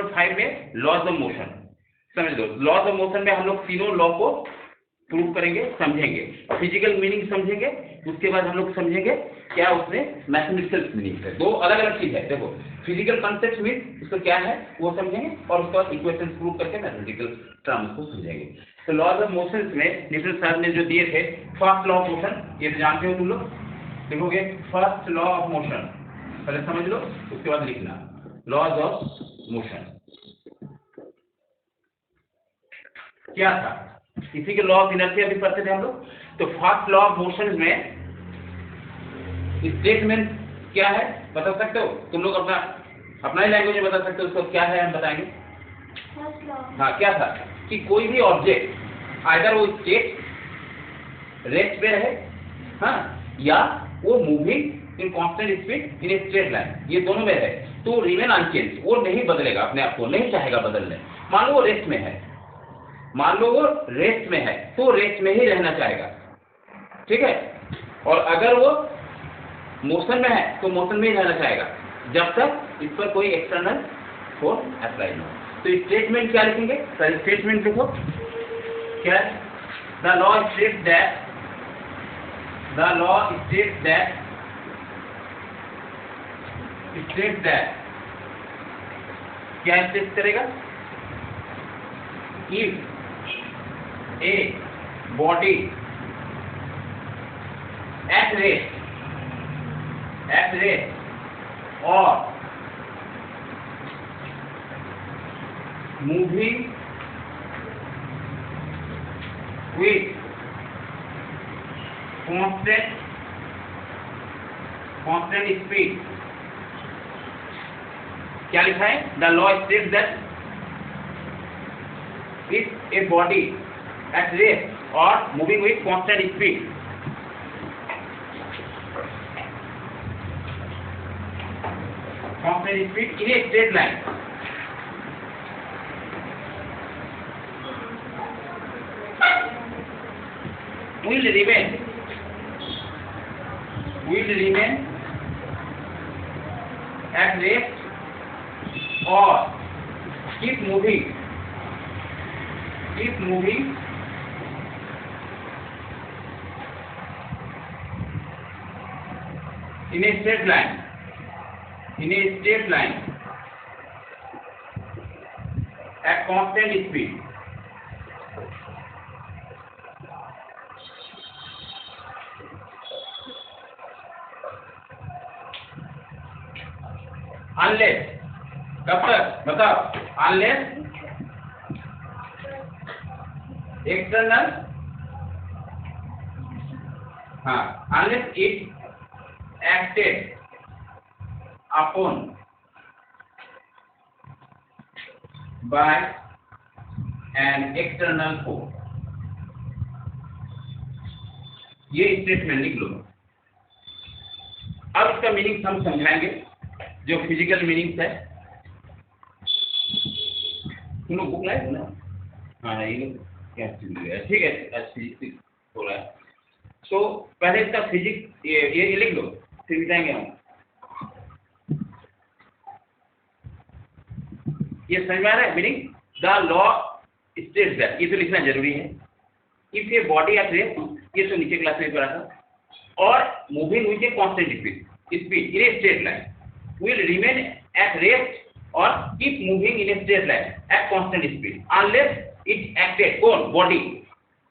5 में laws of motion समझ लो। Laws of motion में हम लोग तीनों लॉ को प्रूव करेंगे, समझेंगे, फिजिकल मीनिंग समझेंगे, उसके बाद हम लोग समझेंगे क्या उसमें मैथमेटिकल मीनिंग है। दो अलग अलग चीज है। देखो फिजिकल कॉन्सेप्ट मीन उसका क्या है वो समझेंगे और उसके बाद इक्वेशन प्रूव करके मैथमेटिकल टर्म्स को समझेंगे। तो लॉज ऑफ मोशन में न्यूटन साहब ने जो दिए थे, फर्स्ट लॉ ऑफ मोशन ये जानते हो तुम लोग, देखोगे फर्स्ट लॉ ऑफ मोशन पहले समझ लो, उसके बाद लिखना लॉज ऑफ मोशन क्या था। इसी के लॉ ऑफ इनर्शिया भी पढ़ते थे हम लोग। तो फर्स्ट लॉ ऑफ मोशन में स्टेटमेंट क्या है बता सकते हो तुम लोग? अपना ही लैंग्वेज में बता सकते हो उसको क्या है, हम बताएंगे। हाँ क्या था कि कोई भी ऑब्जेक्ट आइदर वो स्टेट रेस्ट पे रहे, हाँ, या वो moving in constant speed in a straight line, ये दोनों में है तो रिमेन अनचेंज, वो नहीं बदलेगा, अपने आप को नहीं चाहेगा बदलने। मान लो वो रेस्ट में है, मान लो वो रेस्ट में है तो रेस्ट में ही रहना चाहेगा, ठीक है। और अगर वो मोशन में है तो मोशन में ही रहना चाहेगा जब तक इस पर कोई एक्सटर्नल फोर्स अप्लाई ना हो। तो स्टेटमेंट क्या लिखेंगे? सर स्टेटमेंट देखो क्या, the law states that, the law states that, states that क्या स्टेट करेगा? If a body at rest or moving with constant speed, क्या लिखा है? The law states that if a body at rest or moving with constant speed, in a straight line, will remain at rest or keep moving in a straight line at constant speed, unless, कब तक बताओ? unless external, हाँ, unless it acted upon by an external force। ये statement लिख लो। अब इसका meaning हम समझाएंगे जो फिजिकल मीनिंग्स है। तुम लोग बुक लाए ना? हाँ ये क्या ठीक है, फिजिक्स हो रहा है तो पहले इसका फिजिक्स ये लिख लो, फिर बताएंगे हम। ये समझ में आ रहा है meaning? The law states that, ये तो लिखना जरूरी है। If a body at rest, ये तो नीचे क्लास में पढ़ा था, और moving with a constant speed in a straight line will remain at rest और keep moving in a straight line at constant speed unless it acted, कौन? Body,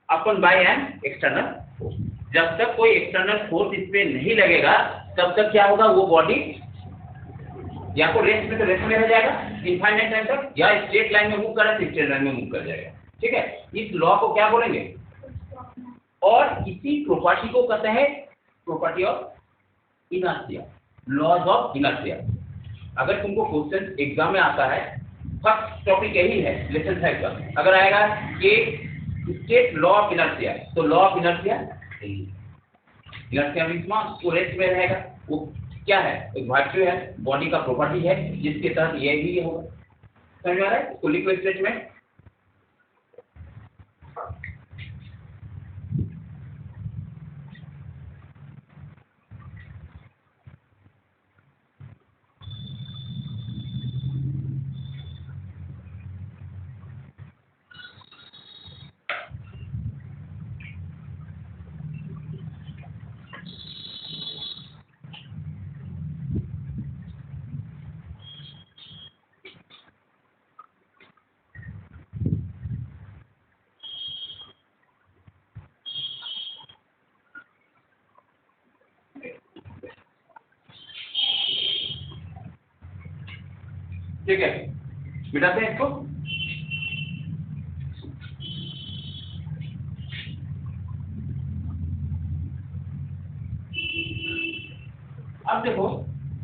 upon by an external force. जब तक कोई external force इस पे नहीं लगेगा तब तक क्या होगा? वो बॉडी या तो रेस्ट में, तो रेस्ट में रह जाएगा इनफाइनाइट टाइम तक, या स्ट्रेट लाइन में मूव कर रहा है तो स्ट्रेट लाइन में मूव कर जाएगा, ठीक है। इस लॉ को क्या बोलेंगे? और इसी प्रॉपर्टी को कहते हैं property of inertia, laws of inertia. अगर तुमको क्वेश्चन एग्जाम में आता है, फर्स्ट टॉपिक यही है लेसन 5 का, अगर आएगा कि स्टेट लॉ ऑफ इनर्शिया, तो law of inertia, inertia means mass, वो रेस्ट में रहेगा। वो क्या है? एक वर्च्यू है, बॉडी का प्रॉपर्टी है जिसके तहत ये भी होगा। समझ में आ रहा है? तो लिखो स्टेटमेंट, ठीक है, मिटाते हैं इसको। अब देखो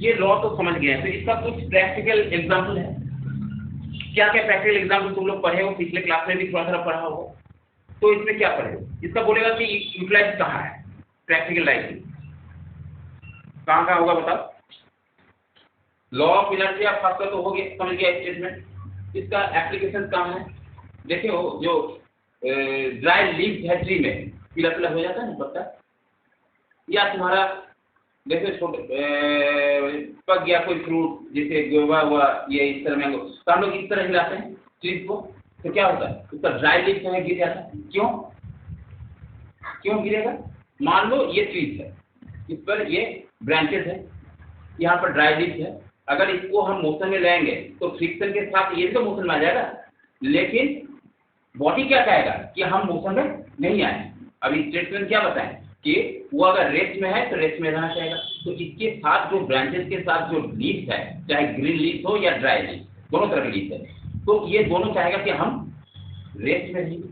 ये लॉ तो समझ गए हैं, तो इसका कुछ प्रैक्टिकल एग्जाम्पल है। क्या क्या प्रैक्टिकल एग्जाम्पल तुम लोग पढ़े हो, पिछले क्लास में भी थोड़ा थोड़ा पढ़ा हो, तो इसमें क्या पढ़े हो? इसका बोलेगा कि यूटिलाइज कहाँ है प्रैक्टिकल लाइफ में, कहाँ कहाँ होगा बताओ। लॉ ऑफ इनर्जी आप खासकर तो हो गया, समझ गया स्टेटमेंट। इसका एप्लीकेशन कहाँ है? देखिए जो ड्राई लीफ है ट्री में, पीला पीला हो जाता है ना पत्ता, या तुम्हारा जैसे छोटे पक गया कोई फ्रूट, जैसे गोवा हुआ, ये इस तरह मैंगो, तो हम लोग इस तरह हिलाते हैं ट्रीज को, तो क्या होता है उसका ड्राई लीफ जो है गिर जाता है। क्यों क्यों गिरेगा? मान लो ये ट्रीज है, इस पर ये ब्रांचेस है, यहाँ पर ड्राई लीफ है, अगर इसको हम मोशन में लाएंगे तो फ्रिक्शन के साथ ये भी तो मोशन में आ जाएगा, लेकिन बॉडी क्या कहेगा कि हम मोशन में नहीं आए। अभी स्टेटमेंट क्या बताएं कि वो अगर रेस्ट में है तो रेस्ट में रहना चाहेगा, तो इसके साथ जो ब्रांचेस के साथ जो लीफ है, चाहे ग्रीन लीफ हो या ड्राई लीफ, दोनों तरह की लीफ है, तो ये दोनों चाहेगा कि हम रेस्ट में रहेंगे।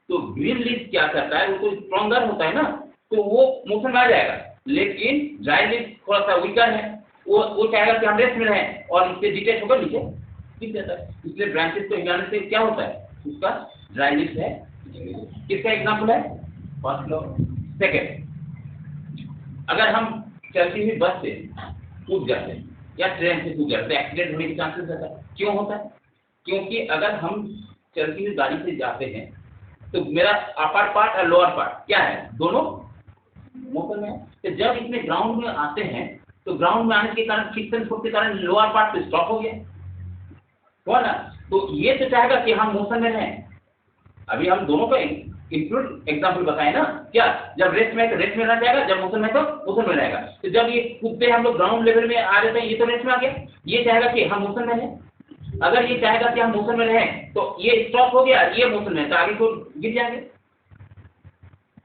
तो ग्रीन लीफ क्या करता है, वो तो स्ट्रॉन्गर होता है ना, तो वो मोशन में आ जाएगा, लेकिन ड्राई लीफ थोड़ा सा वीकर है, वो चाहेगा कि हम रेस्ट में रहें, और इससे डिटेच होकर नीचे गिर जाता है। इसलिए ब्रांचेस को हिलाने से क्या होता है, उसका ड्राई लीफ है। किसका एग्जाम्पल है? First law. सेकेंड, अगर हम चलती हुई बस से कूद जाते हैं या ट्रेन से कूद जाते हैं, एक्सीडेंट होने के चांसेस रहता है। क्यों होता है? क्योंकि अगर हम चलती हुई गाड़ी से जाते हैं तो मेरा अपर पार्ट और लोअर पार्ट क्या है, दोनों मोशन में है। तो जब इसमें ग्राउंड में आते हैं तो ग्राउंड में आने के कारण फ्रिक्शन फोर्स के कारण लोअर पार्ट तो स्टॉप हो गया, हुआ ना। तो ये तो चाहेगा कि हम मोशन में रहें। अभी हम दोनों का इंक्लूड एग्जाम्पल बताए ना, क्या जब रेस्ट में है तो रेस्ट में रहना चाहेगा, जब मोशन में तो मोशन में रहेगा। तो जब ये कूदते हम लोग ग्राउंड लेवल में आ जाते हैं, ये तो रेस्ट में आ गया, ये चाहेगा कि हम मोशन में रहें। अगर ये चाहेगा कि हम मोशन में रहें तो ये स्टॉप हो गया, ये मोशन में, तो आगे को गिर जाएंगे।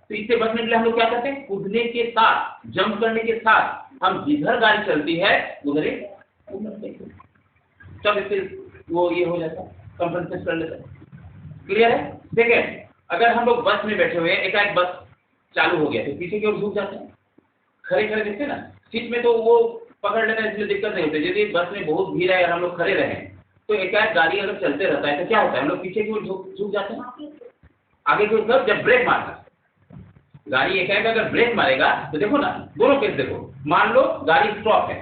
तो इससे बचने के लिए हम लोग क्या करते हैं, कूदने के साथ, जंप करने के साथ हम जिधर गाड़ी चलती है उधर ही तब इससे वो ये हो जाता है, कंपनसेट कर लेता है। क्लियर है? सेकेंड, अगर हम लोग बस में बैठे हुए हैं, एकाएक बस चालू हो गया तो पीछे की ओर झुक जाते हैं, खड़े खड़े देखते हैं ना, सीट में तो वो पकड़ लेता है, इसलिए दिक्कत नहीं होती। यदि बस में बहुत भीड़ है और हम लोग खड़े रहे तो एकाएक गाड़ी अगर चलते रहता है तो क्या होता है, हम लोग पीछे की ओर झुक जाते हैं, आगे की ओर। कब? जब ब्रेक मारता गाड़ी, एकाएक अगर ब्रेक मारेगा तो देखो ना, दोनों केस देखो, मान लो गाड़ी स्टॉप है,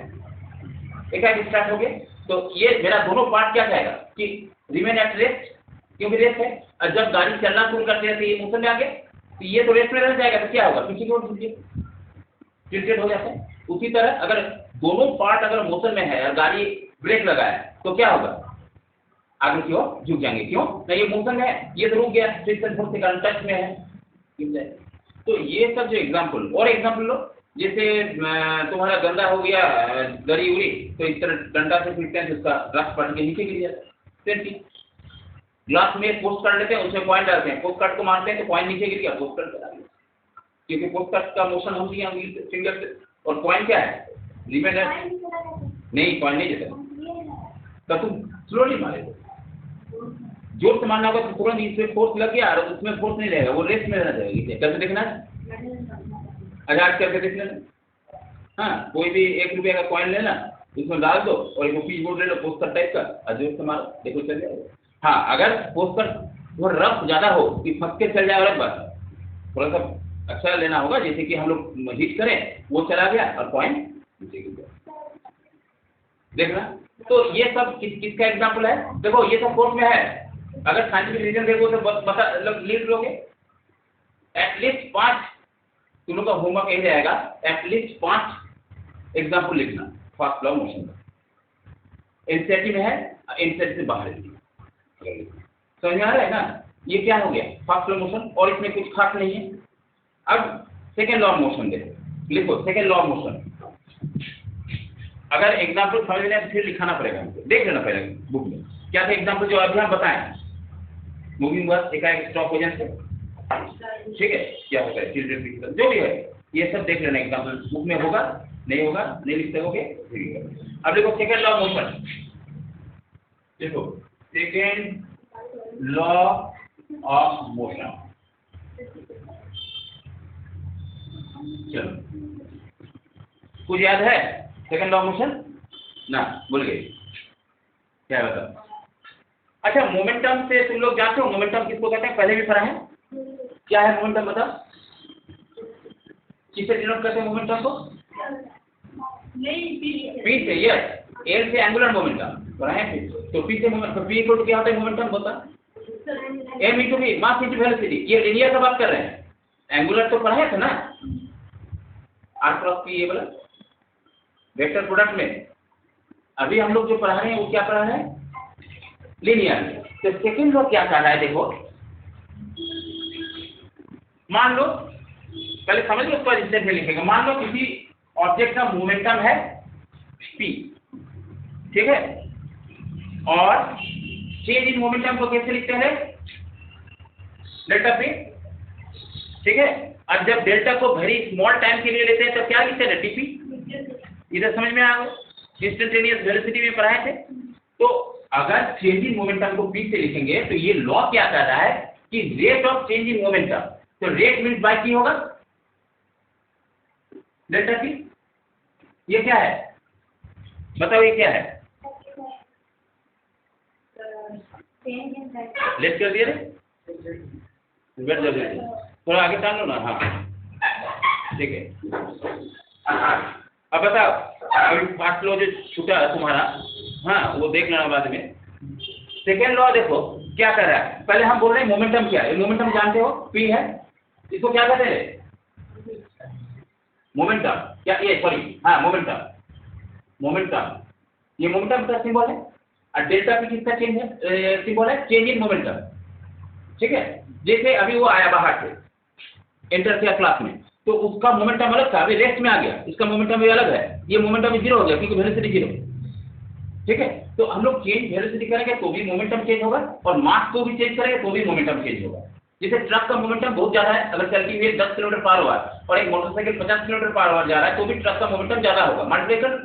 एकाएक स्टार्ट हो गया, तो ये मेरा दोनों पार्ट क्या कहेगा कि रिमेन एट रेस्ट, क्योंकि रेस्ट है। और जब गाड़ी चलना शुरू करते हैं तो ये मोशन में आ गया, तो ये तो रेस्ट में रह जाएगा, तो क्या होगा, पीछे की ओर टिल्टेड हो जाता है। उसी तरह अगर दोनों पार्ट अगर मोशन में है और गाड़ी ब्रेक लगाया तो क्या होगा, आगे की ओर झुक जाएंगे। क्यों? नहीं, ये मोशन में है, ये तो रुक गया, फ्रिक्शन फोर्स के कारण टच में है। तो ये सब जो एग्जाम्पल, और एग्जाम्पल लो, जैसे तुम्हारा गंदा हो गया, दरी उड़ी, तो इस तरह डंडा से पीटते हैं तो उसका रस पट के नीचे गिर जाता है। ग्लास में पोस्ट काट लेते हैं, उसमें पॉइंट डालते हैं, पोस्ट काट को मारते हैं तो पॉइंट नीचे गिर गया, पोस्ट काट डाल दिया, क्योंकि पोस्ट काट का मोशन हम दिया फिंगर से, और पॉइंट क्या है, रिमेन नहीं, पॉइंट नहीं देता, तो तुम स्लोली मारे, जोर से मारना होगा तो तुरंत इसमें फोर्स लग गया और उसमें फोर्स नहीं रहेगा, वो रेस्ट में रहना चाहिए। कैसे देखना है, आजाद करके देख लेना। हाँ, कोई भी 1 रुपये का कॉइन लेना, उसमें डाल दो और एक पीच बोर्ड ले लो पोस्टर टाइप का, और जोर से मारो, देखो चल जाएगा। हाँ, अगर पोस्टर वो रफ ज़्यादा हो कि फंस के चल जाए, और बस थोड़ा सा अच्छा लेना होगा, जैसे कि हम लोग हिट करें, वो चला गया और कॉइन नीचे गिर गया, देखना। तो ये सब किसका एग्जाम्पल है? देखो ये सब कोर्स में है, अगर साइंटिफिक रीजन देखो तो बता लिख लोगे, एटलीस्ट 5, तुम लोग का होमवर्क यही रहेगा, एटलीस्ट 5 एग्जाम्पल लिखना फर्स्ट लॉ मोशन का। एनसीईआरटी में है, एनसीईआरटी से बाहर है, समझ में आ रहा है ना। ये क्या हो गया, फर्स्ट लॉ मोशन, और इसमें कुछ खास नहीं है। अब सेकेंड लॉ मोशन देखो, लिखो सेकेंड लॉ मोशन। अगर एग्जाम्पल समझ में आए तो फिर लिखाना पड़ेगा, हमको देख लेना पड़ेगा बुक में क्या था एग्जाम्पल, जो अभी हम बताएं। मूविंग बस एकाएक स्टॉप हो जाए, ठीक है, क्या होता है, चिल्ड्रन जो भी है, ये सब देख लेना एग्जाम्पल बुक में, होगा नहीं होगा नहीं लिख सकोगे। अब देखो सेकेंड लॉ मोशन, देखो सेकेंड लॉ ऑफ मोशन, चलो कुछ याद है सेकेंड लॉ ऑफ मोशन? ना भूल गए, क्या बता? अच्छा मोमेंटम से तुम लोग जानते हो मोमेंटम किसको कहते हैं? पहले भी पढ़ा है। क्या है मोमेंटम बता? किससे डिनोट करते हैं मोमेंटम को? पी से, यस। एल से एंगुलर मोमेंटम पढ़ा है। तो पी से मोमेंटम, पी इक्वल टू क्या होता है मोमेंटम बता? M into V, mass into velocity. ये लिनियर का बात कर रहे हैं, एंगुलर तो पढ़ाया था ना, आर क्रॉस पी, ये बोला वेक्टर प्रोडक्ट में। अभी हम लोग जो पढ़ा रहे हैं वो क्या पढ़ा रहे हैं? लीनियर। तो सेकेंड लॉ क्या कह रहा है देखो, मान लो पहले समझ लो, उसको स्टेप में लिखेगा। मान लो किसी ऑब्जेक्ट का मोमेंटम है p, ठीक है, और चेंज इन मोमेंटम को कैसे लिखते हैं? डेल्टा p, ठीक है। अब जब डेल्टा को वेरी स्मॉल टाइम के लिए लेते हैं तो क्या लिखते हैं? dp। इधर समझ में आ गया? इंस्टेंटेनियस वेलोसिटी में पढ़ाए थे। तो अगर चेंज इन मोमेंटम को p से लिखेंगे तो ये लॉ क्या कह रहा है कि rate of change in momentum, तो रेट मीन्स बाय p होगा डेल्टा p। ये क्या है बताओ, ये क्या है? लेट कर दिया बैठ जाओ, थोड़ा आगे टान लो ना। हाँ ठीक है। अब बताओ, अभी पांच लॉ जो छूटा है तुम्हारा, हाँ वो देख लेना बाद में। सेकेंड लॉ देखो क्या कर रहा है। पहले हम बोल रहे हैं मोमेंटम क्या है? मोमेंटम जानते हो p है, इसको क्या कहते हैं? मोमेंटम। क्या ये, सॉरी, हाँ मोमेंटम, मोमेंटम ये मोमेंटम का सिंबल है। और डेल्टा p किसका चेंज है? सिंबल है चेंज इन मोमेंटम, ठीक है। जैसे अभी वो आया बाहर से, एंटर किया क्लास में, तो उसका मोमेंटम अलग था, अभी रेस्ट में आ गया, इसका मोमेंटम भी अलग है। ये मोमेंटम भी जीरो हो गया क्योंकि वेलोसिटी जीरो, ठीक है। तो हम लोग चेंज वेलोसिटी करेंगे तो भी मोमेंटम चेंज होगा, और मास को भी चेंज करेंगे तो भी मोमेंटम चेंज होगा। जैसे ट्रक का मोमेंटम बहुत ज्यादा है, अगर चलती हुई 10 किलोमीटर पार हुआ और एक मोटरसाइकिल 50 किलोमीटर पार हुआ जा रहा है तो भी ट्रक का मोमेंटम ज्यादा होगा, मल्टीप्लाई,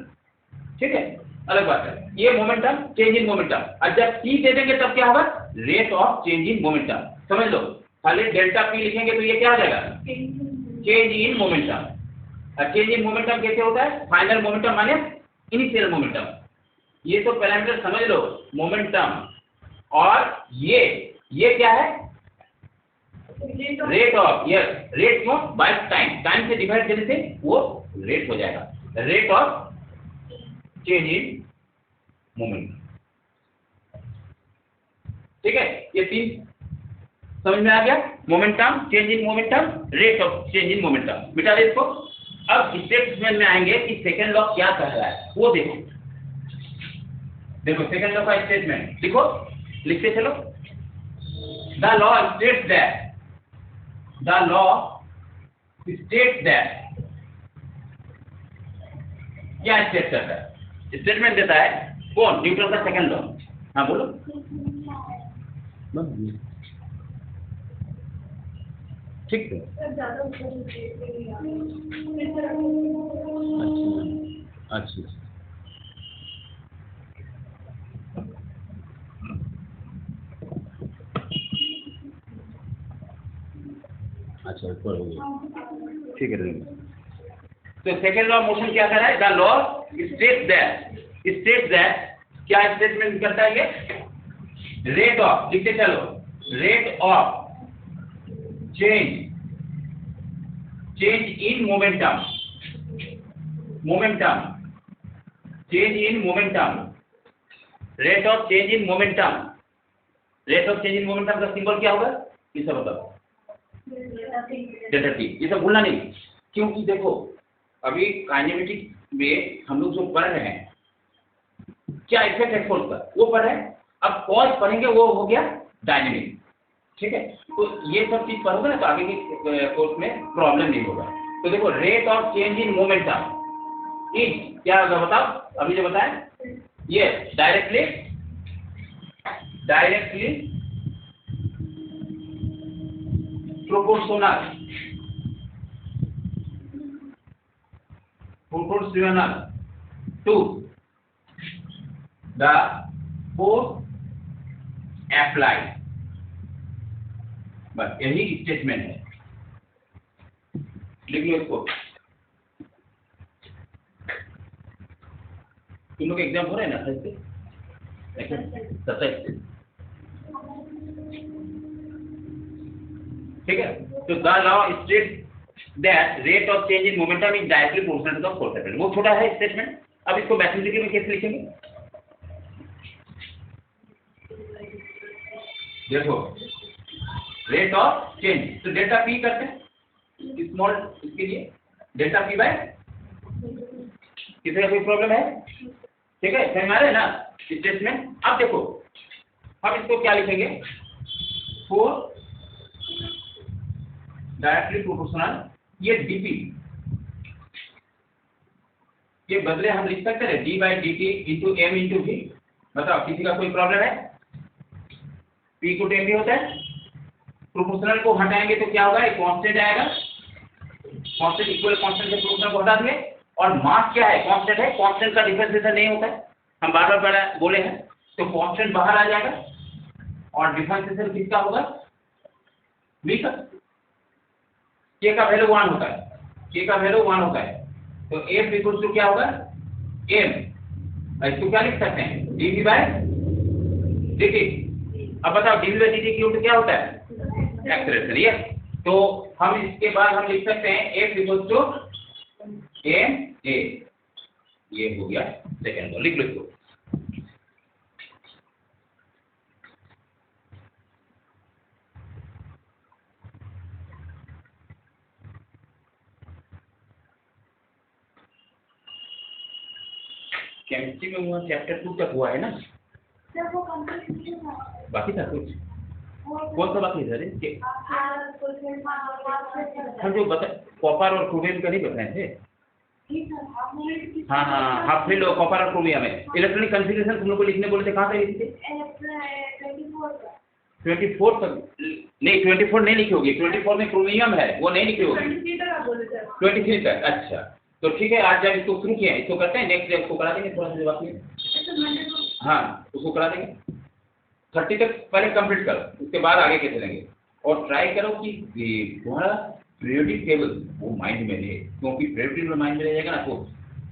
ठीक है, अलग बात है। ये मोमेंटम चेंज इन मोमेंटम। और जब टी दे देंगे तब क्या होगा? Rate of change in momentum. समझ लो, खाली डेल्टा पी लिखेंगे तो ये क्या हो जाएगा? Change in momentum. और चेंज इन मोमेंटम कैसे होता है? फाइनल मोमेंटम माने इनिशियल मोमेंटम। ये तो पैरामीटर समझ लो, मोमेंटम। और ये क्या है? रेट ऑफ, यस, रेट क्यों? बाय टाइम, टाइम से डिवाइड करने से वो रेट हो जाएगा, rate of change in momentum, ठीक है। ये तीन समझ में आ गया? Momentum, change in momentum, rate of change in momentum. मिटा दे इसको। अब स्टेटमेंट में आएंगे कि सेकेंड लॉ क्या कह रहा है वो देखो। देखो सेकेंड लॉ का स्टेटमेंट लिखो, लिखते चलो। The law states that, the law states that, क्या स्टेट करता है? स्टेटमेंट देता है कौन? न्यूटन का सेकंड लॉ। हाँ बोलो। ठीक है, अच्छा अच्छा, ऊपर हो गया, ठीक है। तो सेकेंड लॉ मोशन क्या कर रहा है? द लॉ स्टेट्स दैट, क्या स्टेटमेंट करता है ये? रेट ऑफ, लिखते चलो, rate of change in momentum, change in momentum, rate of change in momentum. Rate of change in momentum का सिंबल क्या होगा? ये सब बताओ। Delta T. ये सब भूलना नहीं, क्योंकि देखो अभी काइनेमेटिक में हम लोग जो पढ़ रहे हैं, क्या इफेक्ट है फोर्स का वो पढ़ रहे हैं। अब कॉज पढ़ेंगे वो हो गया डायनेमिक, ठीक है। तो ये सब चीज पढ़ोगे ना तो आगे के कोर्स में प्रॉब्लम नहीं होगा। तो देखो rate of change in momentum is क्या होगा बताओ? अभी जो बताए ये directly proportional to the force apply, बस यही स्टेटमेंट है। लिख लो इसको। तुम लोग एग्जाम हो रहे हैं ना से 27 से, ठीक है। तो the law states that rate of change in momentum is directly proportional to the force applied. वो छोटा है स्टेटमेंट। अब इसको मैथमेटिकली में कैसे लिखेंगे? देखो, रेट ऑफ चेंज, तो डेल्टा पी करते हैं स्मॉल, इसके लिए डेल्टा पी बाय, किसी का कोई प्रॉब्लम है? ठीक है, समझ आ रहे हैं ना स्टेटमेंट। अब देखो हम इसको क्या लिखेंगे, फोर्स डायरेक्टली प्रोपोर्शनल, ये डीपी, ये बदले हम लिख सकते हैं D by D T into M into V. बताओ किसी का कोई प्रॉब्लम है? पी को टेम भी होता है। प्रोपोर्शनल को हटाएंगे तो क्या होगा, एक कांस्टेंट आएगा, कांस्टेंट इक्वल कांस्टेंट से प्रोपोर्शनल को हटा देंगे। और मास क्या है, कांस्टेंट है, कांस्टेंट का डिफरेंशिएशन नहीं होता है, हम बार बार बोले हैं। तो कांस्टेंट बाहर आ जाएगा और डिफरेंशिएशन किसका होगा, v का। k का वैल्यू 1 होता है, k का वैल्यू 1 होता है। तो f इक्वल टू क्या होगा, m, इसको क्या लिख सकते हैं, dv बाय dt। अब बताओ dv बाय dt की क्या होता है, एक्सेलरेशन। ये तो हम इसके बाद हम लिख सकते हैं f equal to m a, ये हो गया सेकंड लॉ। लिख लो इसको। केमिस्ट्री में हुआ चैप्टर 2 तक हुआ है ना, बाकी था कुछ, कौन सा बाकी है? हम जो बता कॉपर और क्रोमियम का नहीं बताए थे। हाँ हाँ, हाफ फील्ड और कॉपर और क्रोमियम है। इलेक्ट्रॉनिक कॉन्फ़िगरेशन तुम लोग को लिखने बोले थे, कहाँ पे लिखी थी? 24 तक नहीं, 24 नहीं लिखी होगी, 24 में क्रोमियम है, वो नहीं लिखी होगी। 23 तक, अच्छा। तो ठीक है, आज जब इसको शुरू किया, इसको करते हैं, नेक्स्ट डे उसको करा देंगे, थोड़ा सा जवाब में। हाँ, उसको करा देंगे। 30 तक पहले कंप्लीट करो, उसके बाद आगे के चलेंगे। और ट्राई करो कि तुम्हारा पीरियोडिक टेबल वो माइंड में रहे, क्योंकि पीरियोडिक टेबल माइंड में रहेगा ना तो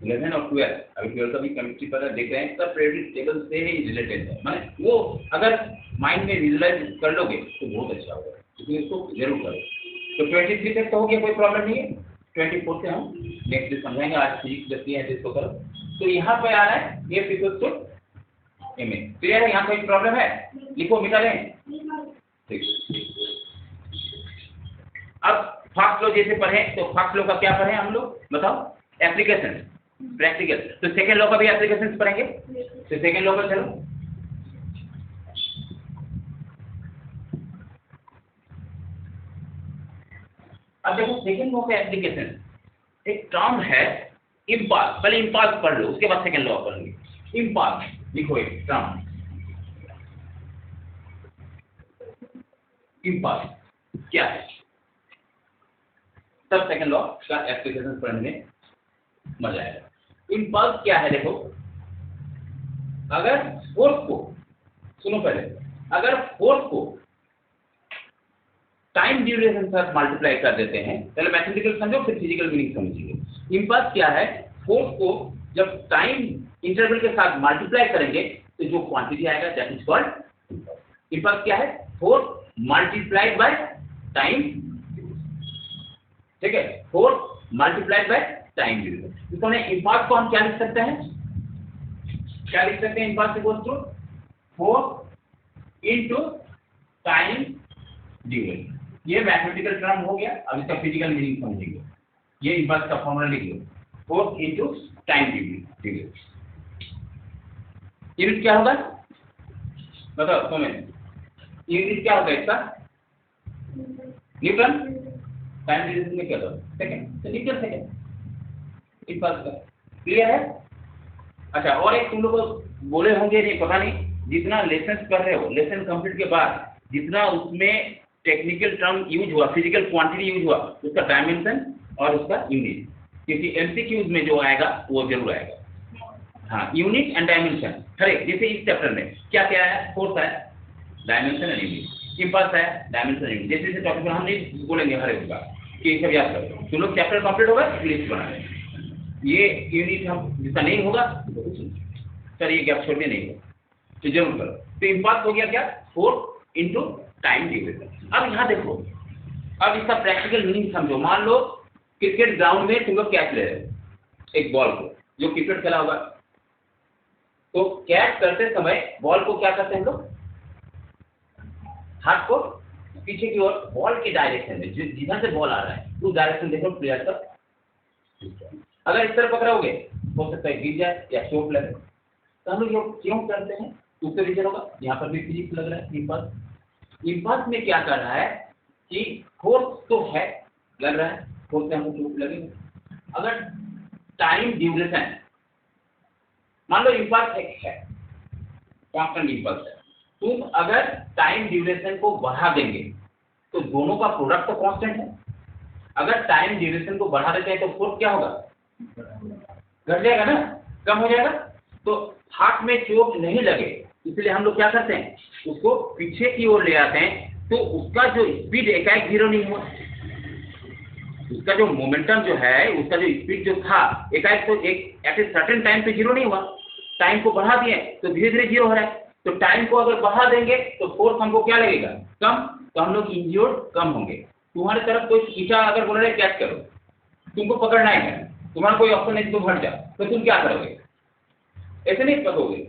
11 और 12, अभी 12 का भी केमिस्ट्री पर देख रहे हैं, सब पीरियोडिक टेबल से ही रिलेटेड है। माने वो अगर माइंड में विजुलाइज कर लोगे तो बहुत अच्छा होगा, इसलिए इसको जरूर करो। तो 23 तक तो हो गया, कोई प्रॉब्लम नहीं है। 24 से हम नेक्स्ट डे समझाएंगे, आज फिजिक्स दसती है जिसको करो। तो यहाँ पे आ रहा है ये equal to M A, clear है? यहाँ कोई प्रॉब्लम है? लिखो, मिटा लें। ठीक, अब फर्स्ट लॉ जैसे पढ़े तो फर्स्ट लॉ का क्या पढ़े हम लोग, बताओ? Application, practical. तो सेकेंड लॉ का भी एप्लीकेशन पढ़ेंगे। तो सेकेंड लॉ पर चलो। अब देखो सेकेंड लॉ का एप्लीकेशन, एक टर्म है इम्पल्स। पहले इम्पल्स पढ़ लो, उसके बाद सेकेंड लॉ पढ़ेंगे। इम्पल्स लिखो, एक टर्म इम्पल्स क्या है, तब सेकेंड लॉ का एप्लीकेशन पढ़ने में मजा आएगा। इम्पल्स क्या है, देखो, अगर फोर्स को, सुनो पहले, अगर फोर्स को टाइम ड्यूरेशन के साथ मल्टीप्लाई कर देते हैं, पहले मैथमेटिकल समझो फिर फिजिकल मीनिंग समझिए। इम्पल्स क्या है, फोर्स को जब टाइम इंटरवल के साथ मल्टीप्लाई करेंगे तो जो क्वांटिटी आएगा दैट इज कॉल्ड इम्पल्स। क्या है, फोर्स मल्टीप्लाइड बाय टाइम, ठीक है, force multiplied by time duration. तो इम्पल्स को हम क्या लिख सकते हैं, क्या लिख सकते हैं? Impulse equals to force into time duration. ये मैथमेटिकल टर्म हो गया। अब इसका फिजिकल मीनिंग समझेंगे। ये इम्पल्स का फॉर्मूला लिख लो, force into time duration. Unit क्या होगा, बताओ कमेंट। यूनिट क्या होगा इसका, न्यूटन। टाइम ड्यूरेशन में क्या होगा, सेकंड, तो न्यूटन सेकंड इम्पल्स का। क्लियर है? अच्छा, और एक तुम लोग बोले होंगे, नहीं पता नहीं, जितना लेसन कर रहे हो, लेसन कंप्लीट के बाद जितना उसमें टेक्निकल टर्म यूज हुआ, फिजिकल क्वांटिटी यूज हुआ, उसका डायमेंशन और उसका यूनिट, क्योंकि एमसीक्यूज में जो आएगा वो जरूर आएगा। हाँ, यूनिट एंड डायमेंशन। अरे जैसे इस चैप्टर में क्या क्या है, फोर्स है, डायमेंशन एंड यूनिट, इम्पल्स है, डायमेंशन एंड यूनिट। जैसे जैसे टॉपिक हम नहीं बोलेंगे हर एक बार कि सब याद करो, तो लोग चैप्टर कंप्लीट होगा लिस्ट बना लें। ये यूनिट हम जिसका नहीं होगा तो कुछ सर ये गैप छोड़ के नहीं होगा तो जरूर करो। तो इम्पल्स हो गया क्या, फोर्स इनटू टाइम ड्यूरेशन। अब यहाँ देखो, अब इसका प्रैक्टिकल मीनिंग समझो। मान लो क्रिकेट ग्राउंड में तुम लोग कैच ले रहे हो एक बॉल को, जो क्रिकेट खेला होगा, तो कैच करते समय बॉल को क्या करते हैं हम लोग, हाथ को पीछे की ओर बॉल के डायरेक्शन में, जिधर से बॉल आ रहा है उस डायरेक्शन देखो प्लेयर का। अगर इस तरह पकड़ोगे हो सकता है गिर जाए या चोट लगे। तो हम लोग क्यों करते हैं, दूसरे रीजन होगा। यहाँ पर भी फिजिक्स लग रहा है। इम्पल्स, इम्पल्स में क्या कर रहा है कि फोर्स तो है लग रहा है, फोर्स से हमको चोट लगेगा। अगर टाइम ड्यूरेशन, मान लो इम्पल्स एक है, कांस्टेंट इम्पल्स है, तुम अगर टाइम ड्यूरेशन को बढ़ा देंगे तो दोनों का प्रोडक्ट तो कांस्टेंट है। अगर टाइम ड्यूरेशन को बढ़ा देते हैं तो फोर्स क्या होगा, घट जाएगा ना, कम हो जाएगा। तो हाथ में चोट नहीं लगे इसलिए हम लोग क्या करते हैं, उसको पीछे की ओर ले आते हैं, तो उसका जो स्पीड एकाएक जीरो नहीं हुआ, उसका जो मोमेंटम जो है, उसका जो स्पीड जो था एकाएक तो एक एट ए सर्टेन टाइम पे जीरो नहीं हुआ, टाइम को बढ़ा दिए तो धीरे धीरे जीरो हो रहा है। तो टाइम को अगर बढ़ा देंगे तो फोर्स हमको क्या लगेगा, कम, तो हम लोग इंज्योर्ड कम होंगे। तुम्हारी तरफ कोई ईटा अगर बोल रहे कैच करो, तुमको पकड़ना है, तुम्हारा कोई ऑप्शन नहीं, तुम हट जाओ, तो तुम क्या करोगे, ऐसे नहीं पकड़ोगे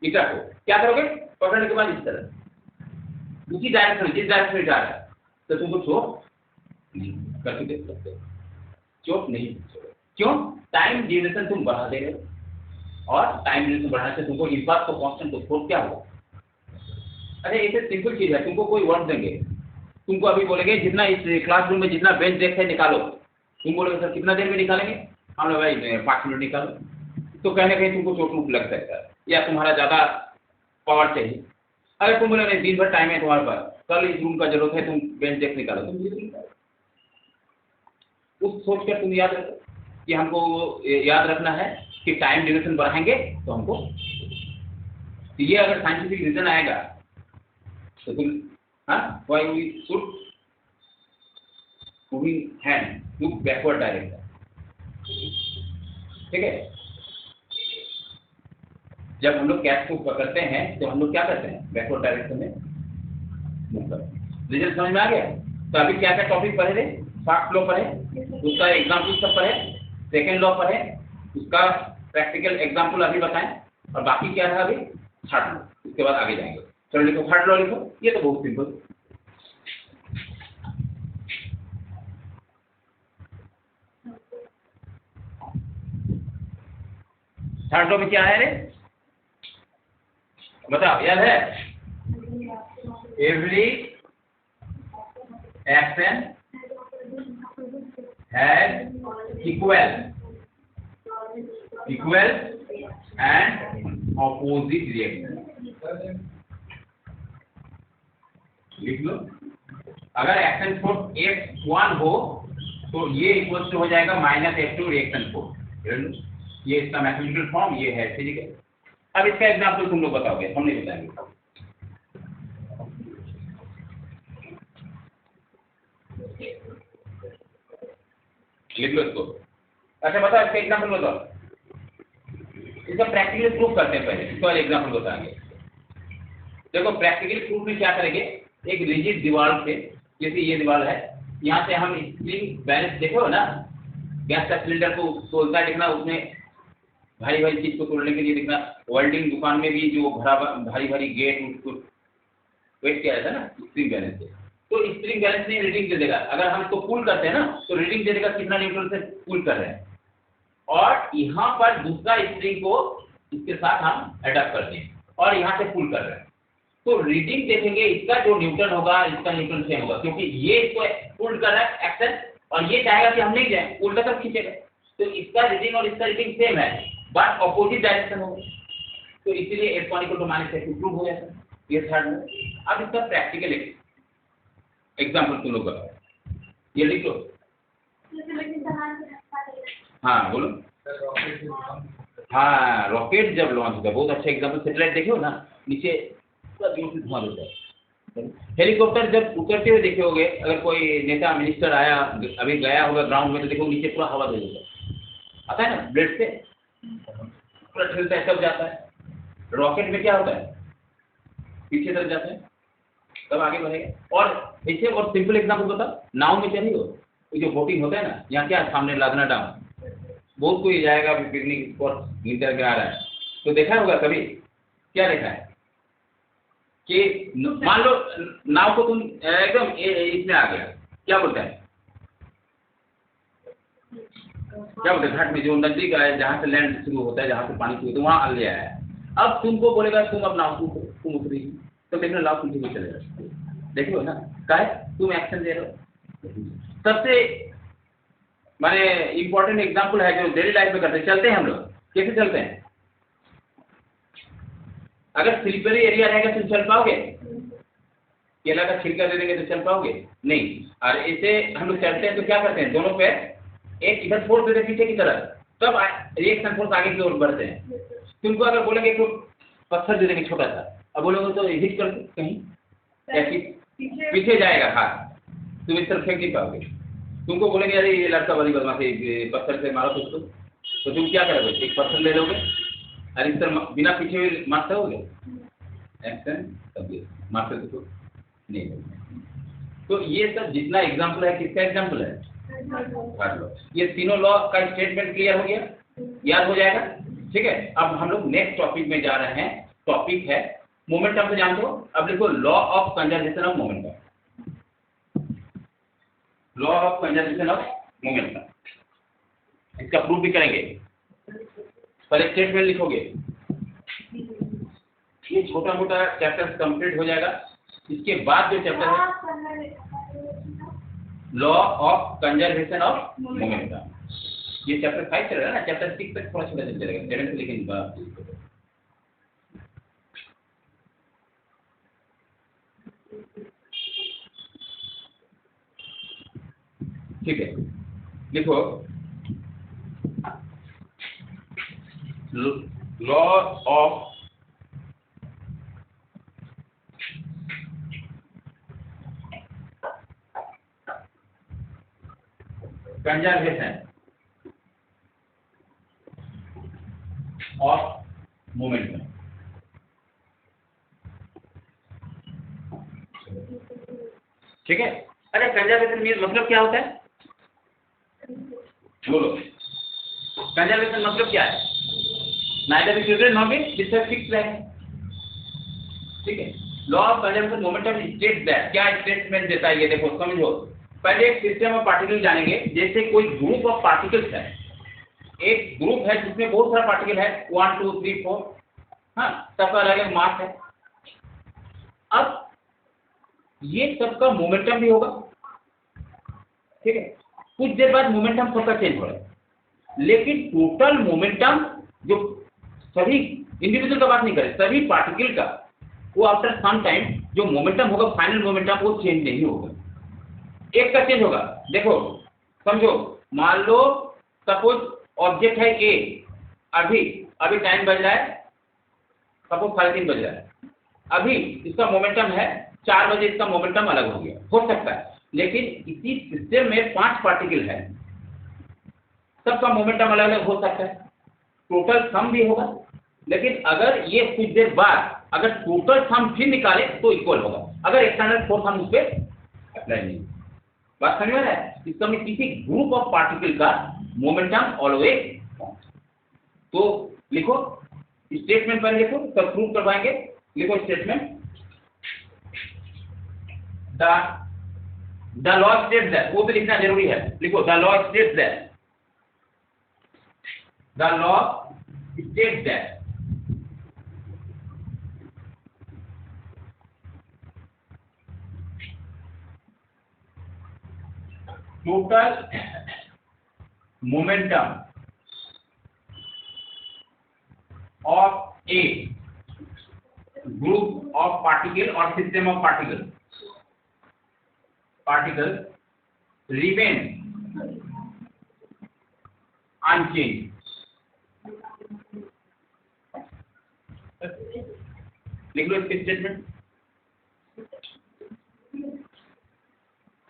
ईटा को, क्या करोगे, पकड़ने के बाद इस तरह उसी डायरेक्शन जिस डायरेक्शन में जा रहा है, तो तुमको चोट नहीं करके देख सकते, चोट नहीं। क्यों, टाइम ड्यूरेशन तुम बढ़ा दे रहे हो, और टाइम ड्यूरेशन बढ़ाने से तुमको इम्पल्स को कांस्टेंट तो फोर्स क्या होगा। अरे ऐसे सिंपल चीज है, तुमको कोई वर्ड देंगे, तुमको अभी बोलेंगे जितना इस क्लासरूम में जितना बेंच डेस्क है निकालो, तुम बोलोगे सर कितना देर में निकालेंगे, हम लोग भाई 5 मिनट निकालो, तो कहीं ना कहीं तुमको चोट वोट लग सकता है या तुम्हारा ज़्यादा पावर चाहिए। अगर तुम बोले नहीं दिन भर टाइम है तुम्हारे पास, कल इस रूम का जरूरत है, तुम बेंच डेस्क निकालो, तुम निकालो। उस सोच कर तुम याद रखो कि हमको याद रखना है कि टाइम ड्यूरेशन बढ़ाएंगे तो हमको, तो ये अगर साइंटिफिक रीजन आएगा तो तुम हाँ, why we should moving hand to backward direction, ठीक है। जब हम लोग कैच को पकड़ते हैं तो हम लोग क्या करते हैं, बैकवर्ड डायरेक्शन में मूव करते हैं। रिजल्ट समझ में आ गया। तो अभी क्या क्या टॉपिक पढ़े थे, फर्स्ट लॉ पढ़े, उसका एग्जाम्पल सब पढ़े, सेकेंड लॉ पढ़े, उसका प्रैक्टिकल एग्जाम्पल अभी बताएं, और बाकी क्या रहा अभी थर्ड लॉ, उसके बाद आगे जाएंगे। चलो लिखो थर्ड लॉ लिखो, ये तो बहुत सिंपल। थर्ड लॉ में क्या है रे, बताओ, याद है, every action has equal and opposite reaction. लिख लो, अगर एक्शन फोर्स F1 हो तो ये इक्वल टू हो जाएगा -F2 रिएक्शन फोर्स। ये इसका मैथमेटिकल फॉर्म ये है, ठीक है। अब इसका एग्जांपल तुम लोग बताओगे, हम नहीं बताएंगे। लिख लो इसको। अच्छा बताओ, इसका एग्जांपल बताओ, इसका प्रैक्टिकल प्रूफ करते हैं पहले, इसके बाद एग्जांपल बताएंगे। देखो प्रैक्टिकल प्रूफ में क्या करेंगे, एक रिजिड दीवार से, जैसे ये दीवार है, यहाँ से हम स्प्रिंग बैलेंस देखो ना, गैस का सिलेंडर को तोड़ता है, देखना उसमें भारी भारी चीज को तोड़ने के लिए, देखना वेल्डिंग दुकान में भी जो भारी भारी गेट उसको वेट किया जाता है ना स्प्रिंग बैलेंस से, तो स्प्रिंग बैलेंस में रीडिंग दे देगा। अगर हम इसको पुल करते हैं ना तो रीडिंग दे देगा कितना न्यूटन से पुल कर रहे हैं, और यहाँ पर दूसरा स्प्रिंग को इसके साथ हम अडैप्ट करते हैं और यहाँ से पुल कर रहे हैं, तो रीडिंग देखेंगे, इसका जो न्यूटन होगा इसका न्यूटन सेम होगा, क्योंकि ये इसको पुल कर रहा है एक्शन, और ये चाहेगा कि हम नहीं जाए, उल्टा सब खींचेगा, तो इसका रीडिंग और इसका रीडिंग सेम है, बट ऑपोजिट डायरेक्शन होगा, तो इसीलिए F1 = -F2 प्रूव हो जाता है। ये थर्ड में। अब इसका प्रैक्टिकल एग्जाम्पल तुम लोग बताओ, ये लिख लो। हाँ बोलो। हाँ, रॉकेट जब लॉन्च होता है, बहुत अच्छा एग्जाम्पल, सेटेलाइट देखे हो ना, नीचे पूरा जोर से धुआं देता है। हेलीकॉप्टर जब उतरते हुए देखे होगे, अगर कोई नेता मिनिस्टर आया, अभी गया होगा ग्राउंड में, तो देखो नीचे पूरा हवा दे देता है, आता है ना ब्लेड से, पूरा ठिलता है, तब जाता है। रॉकेट में क्या होता है, पीछे तरफ जाता है, तब आगे बढ़ेगा। और इससे और सिंपल एग्जाम्पल बता, नाव में चली हो, जो बोटिंग होता है ना, यहाँ क्या सामने लादना डाम, बहुत कोई जाएगा, अभी पिकनिक स्पॉट निकल के आ रहा है, तो देखा होगा कभी, क्या देखा है कि मान लो नाव को तुम एकदम इसमें आ गया, क्या बोलता है, क्या बोलते हैं, घाट में जो नजदीक है, जहाँ से लैंड शुरू होता है, जहाँ से पानी शुरू होता है, वहाँ आ गया है। अब तुमको बोलेगा तुम अब नाव तुम उतरी, तो देखना नाव तुम भी चलेगा, देखियो ना, क्या है, तुम एक्शन दे रहे हो। सबसे माने इम्पोर्टेंट एग्जाम्पल है जो डेली लाइफ में करते हैं, चलते हैं हम लोग, कैसे चलते हैं, अगर स्लिपरी एरिया रहेगा तो चल पाओगे, केला का छिलका दे देंगे तो चल पाओगे नहीं। और ऐसे हम लोग चलते हैं तो क्या करते हैं, दोनों पैर एक इधर फोर्स देते पीछे की तरफ, तब रिएक्शन फोर्स आगे की ओर बढ़ते हैं। तुमको अगर बोलेंगे तो पत्थर दे देंगे छोटा सा, अब बोलोगे तो हिट कर कहीं, या पीछे जाएगा हाथ, तुम इस तरफ फेंक नहीं पाओगे। तुमको बोलेंगे अरे ये लड़का बड़ी बदमाशी, पत्थर से मारो उसको, तो तुम क्या करोगे, एक पत्थर ले लोगे और इस तरह बिना पीछे हुए मारते होगे, एक्शन तब मारते तो नहीं होगा। तो ये सब जितना एग्जाम्पल है, किसका एग्जाम्पल है, थर्ड लॉ। ये तीनों लॉ का स्टेटमेंट क्लियर हो गया, याद हो जाएगा, ठीक है। अब हम लोग नेक्स्ट टॉपिक में जा रहे हैं, टॉपिक है मोमेंटम से जानते हो। अब देखो law of conservation of momentum, law of conservation of momentum, इसका प्रूफ भी करेंगे। पहले स्टेटमेंट लिखोगे, ये छोटा मोटा चैप्टर कंप्लीट हो जाएगा। इसके बाद जो चैप्टर है law of conservation of momentum, ये चैप्टर 5 चल रहा है ना, चैप्टर 6 तक थोड़ा छोटा चलेगा, 7 से लेकिन ठीक है। लिखो law of conservation of momentum. ठीक है। अरे कंजर्वेशन मीन मतलब क्या होता है, बोलो, कंजर्वेशन मतलब क्या है, neither be children not be जिससे फिक्स रहे, ठीक है। Law of conservation momentum states that, क्या स्टेटमेंट देता है ये देखो, समझो। पहले एक सिस्टम ऑफ पार्टिकल जानेंगे, जैसे कोई ग्रुप ऑफ पार्टिकल्स है, एक ग्रुप है जिसमें बहुत सारा पार्टिकल है, 1 2 3 4, हाँ, सबका अलग अलग मास है। अब ये सबका मोमेंटम भी होगा, ठीक है। कुछ देर बाद मोमेंटम सबका चेंज हो रहा है, लेकिन टोटल मोमेंटम जो सभी इंडिविजुअल का बात नहीं करें, सभी पार्टिकल का, वो आफ्टर सम टाइम जो मोमेंटम होगा, फाइनल मोमेंटम वो चेंज नहीं होगा, एक का चेंज होगा। देखो समझो, मान लो सपोज ऑब्जेक्ट है ए, अभी टाइम बज रहा है, सपोज 3:30 बज रहा है, अभी इसका मोमेंटम है 4 बजे, इसका मोमेंटम अलग हो गया, हो सकता है। लेकिन इसी सिस्टम में 5 पार्टिकल है, सबका मोमेंटम अलग अलग हो सकता है, टोटल सम भी होगा। लेकिन अगर ये कुछ देर बाद अगर टोटल सम फिर निकाले तो इक्वल होगा, अगर एक्सटर्नल फोर्स हम उस पर अप्लाई नहीं। बात समझ में आ रहा है, इसका में किसी ग्रुप ऑफ पार्टिकल का मोमेंटम ऑलवेज। तो लिखो स्टेटमेंट, पहले लिखो तब प्रूव करवाएंगे। लिखो statement, the law states that, वो भी लिखना जरूरी है, लिखो the law states that, the law states that total momentum of a group of particle or system of particle remains unchanged लिख लो इसके स्टेटमेंट।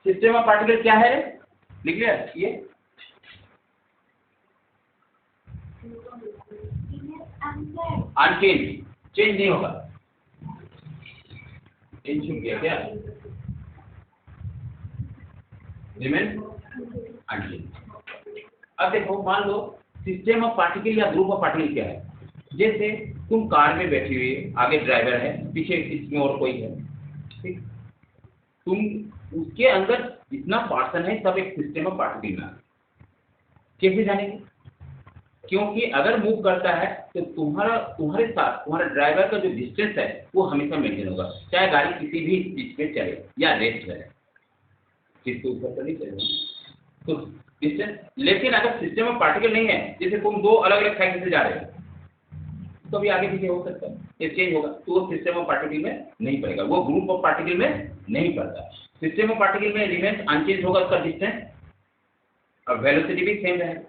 सिस्टम ऑफ पार्टिकल क्या है, लिख लिया ये। अनचेंज, चेंज नहीं होगा, चेंज हो गया क्या, रिमेन अनचेंज। अब देखो, मान लो सिस्टम ऑफ पार्टिकल या ग्रुप ऑफ पार्टिकल क्या है। जैसे तुम कार में बैठी हुई, आगे ड्राइवर है, पीछे इसमें और कोई है, ठीक, तुम उसके अंदर इतना पार्सन है, सब एक सिस्टम ऑफ पार्टिकल में। कैसे जानेंगे? क्योंकि अगर मूव करता है तो तुम्हारे साथ तुम्हारा ड्राइवर का जो डिस्टेंस है वो हमेशा मेंटेन होगा, चाहे गाड़ी किसी भी स्पीड पे चले या रेस्ट करे, किसके ऊपर तो नहीं चलेगा तो डिस्टेंस। लेकिन अगर सिस्टम ऑफ पार्टिकल नहीं है, जैसे तुम दो अलग अलग साइड से जा रहे हो, तो भी आगे पीछे हो सकता है, ये चेंज होगा, तो वो सिस्टम ऑफ पार्टिकल में नहीं पड़ेगा, वो ग्रुप ऑफ पार्टिकल में नहीं पड़ता। सिस्टम ऑफ पार्टिकल में रिमेन्स अनचेंज होगा उसका डिस्टेंस, और वेलोसिटी भी सेम रहेगा।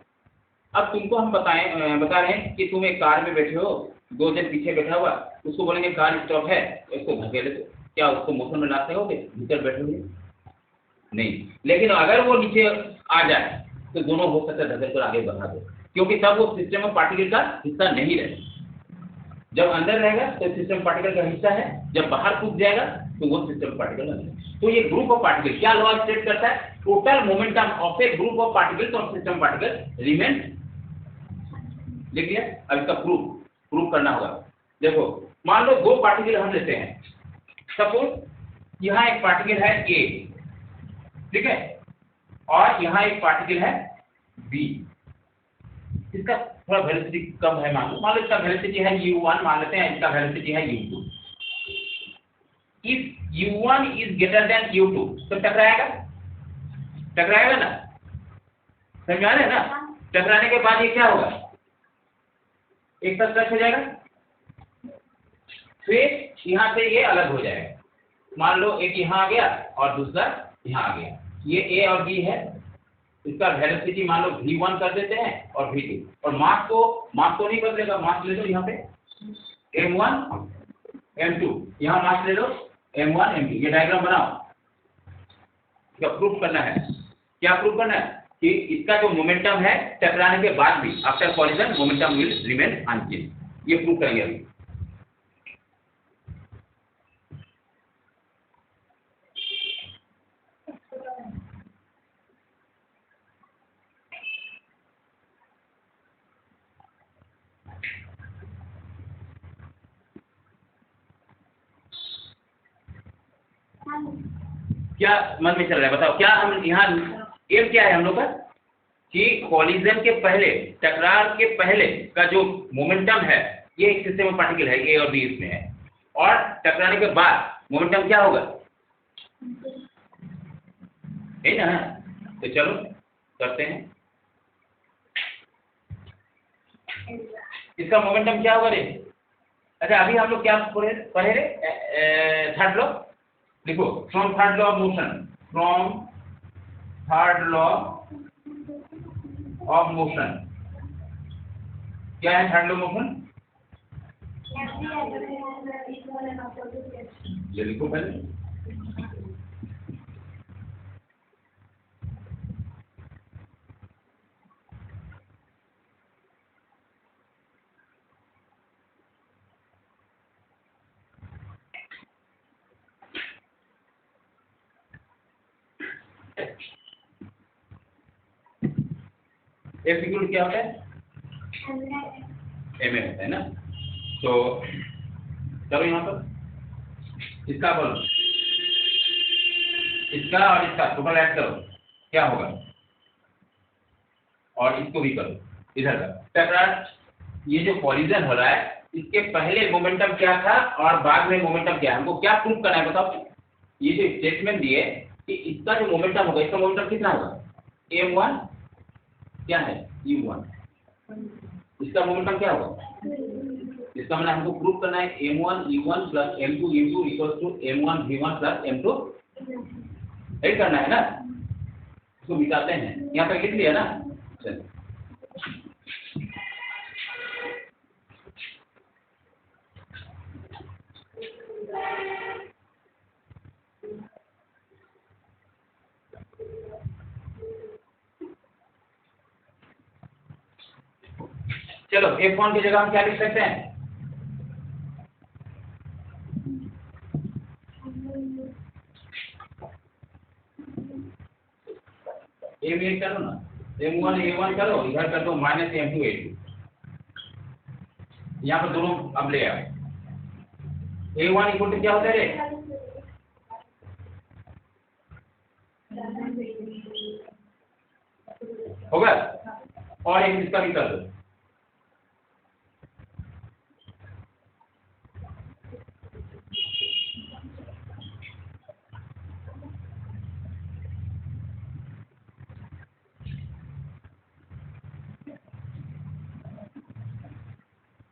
अब तुमको हम बता रहे हैं कि तुम एक कार में बैठे हो, दो जन पीछे बैठा हुआ, उसको बोलेंगे कार स्टॉप है, उसको धकेले दो, क्या उसको मोशन में ला सकोगे? भीतर बैठोगे नहीं। लेकिन अगर वो नीचे आ जाए तो दोनों हो सकता है धकेल कर आगे बढ़ा दो, क्योंकि तब वो सिस्टम ऑफ पार्टिकल का हिस्सा नहीं रहेगा। जब अंदर रहेगा तो सिस्टम पार्टिकल का हिस्सा है, जब बाहर कूद जाएगा तो वो सिस्टम पार्टिकल नहीं है। तो ये ग्रुप ऑफ पार्टिकल क्या लॉ स्टेट करता है? Total momentum of A group of particles और सिस्टम पार्टिकल रिमेन। लिख लिया? अब इसका प्रूफ करना होगा। देखो, मान लो दो पार्टिकल हम लेते हैं, सपोज यहाँ एक पार्टिकल है ए, ठीक है, और यहाँ एक पार्टिकल है बी। इसका थोड़ा वेलोसिटी कम है, मान लो इसका वेलोसिटी है u1, मान लेते हैं इसका वेलोसिटी है u2। If u1 is greater than u2 तो टकराएगा ना, समझ आ रहे हैं ना? टकराने के बाद ये क्या होगा, एक साथ टच हो जाएगा, फिर यहाँ से ये अलग हो जाएगा। मान लो एक यहाँ आ गया और दूसरा यहाँ आ गया, ये ए और बी है, इसका वेलोसिटी मान लो v1 कर देते हैं और v2, और मास तो नहीं बदलेगा, मास ले लो यहाँ पे m1 m2, यहाँ मास ले लो m1 m2, ये डायग्राम बनाओ। इसका प्रूफ करना है, क्या प्रूफ करना है कि इसका जो मोमेंटम है टकराने के बाद भी, after collision momentum will remain unchange, ये प्रूफ करेंगे अभी। क्या मन में चल रहा है बताओ? क्या हम यहाँ एम क्या है हम लोग का कि कॉलिजन के पहले, टकरार के पहले का जो मोमेंटम है, ये एक सिस्टम ऑफ पार्टिकल है, ए और बी इसमें है, और टकराने के बाद मोमेंटम क्या होगा, है ना? तो चलो करते हैं, इसका मोमेंटम क्या होगा रे? अच्छा, अभी हम लोग क्या पढ़े रे? थर्ड लॉ लिखो, from third law of motion, from third law of motion. क्या है थर्ड लॉ मोशन? ये लिखो पहले, F इक्वल क्या होता है? एम होता है ना। तो चलो यहाँ पर इसका बोलो, इसका और इसका टोटल ऐड करो, क्या होगा, और इसको भी करो इधर का टकरार। ये जो कॉलिजन हो रहा है, इसके पहले मोमेंटम क्या था और बाद में मोमेंटम क्या है, हमको क्या प्रूफ करना है बताओ? ये जो स्टेटमेंट दिए कि इसका जो मोमेंटम होगा, इसका मोमेंटम कितना होगा, m1 क्या है u1, इसका मोमेंटम क्या होगा, इसका मतलब हमको प्रूफ करना है m1 u1 plus m2 u2 equals to m1 v1 plus m2, यही करना है ना। इसको मिटाते हैं, यहाँ पे लिख लिया ना। चलिए चलो F1 की जगह हम क्या लिख सकते हैं? M8 करो ना, M1 A1 करो, इधर कर दो -M2 A2, यहाँ पर दोनों अब ले आओ। A1 इक्वल टू क्या होता है रे? होगा, और एक इसका भी कर दो।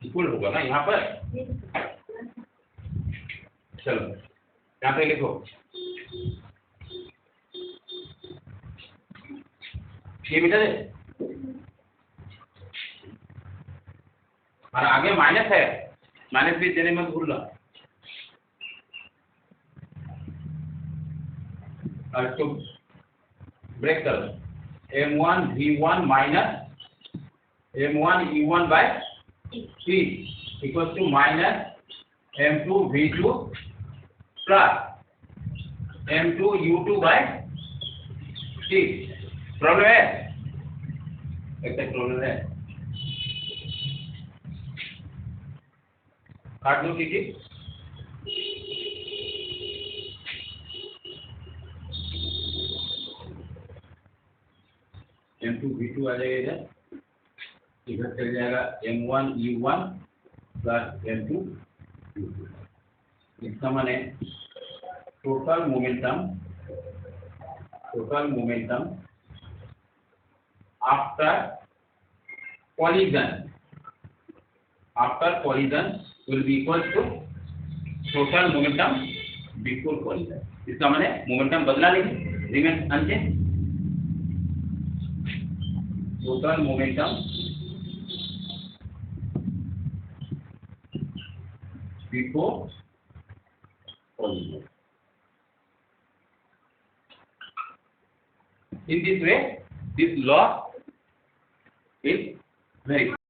इक्वल होगा ना यहाँ पर। चलो यहाँ पे लिखो, ये बेटा है और आगे माइनस है, माइनस भी देने मत भूलना। और इसको ब्रेक करो, M1 V1 minus M1 U1 by 3 equal to minus M2 V2 plus M2 U2 by 3। Problem है? एक प्रॉब्लम है, काट दो कीजिए। M2 V2 आ जाएगा इधर, इधर चल जाएगा M1 U1 plus M2 U2। इसका माने total momentum after collision will be equal to total momentum before collision। इसका माने मोमेंटम बदला नहीं, remain unchange. Total momentum before collision। In this way, this law is very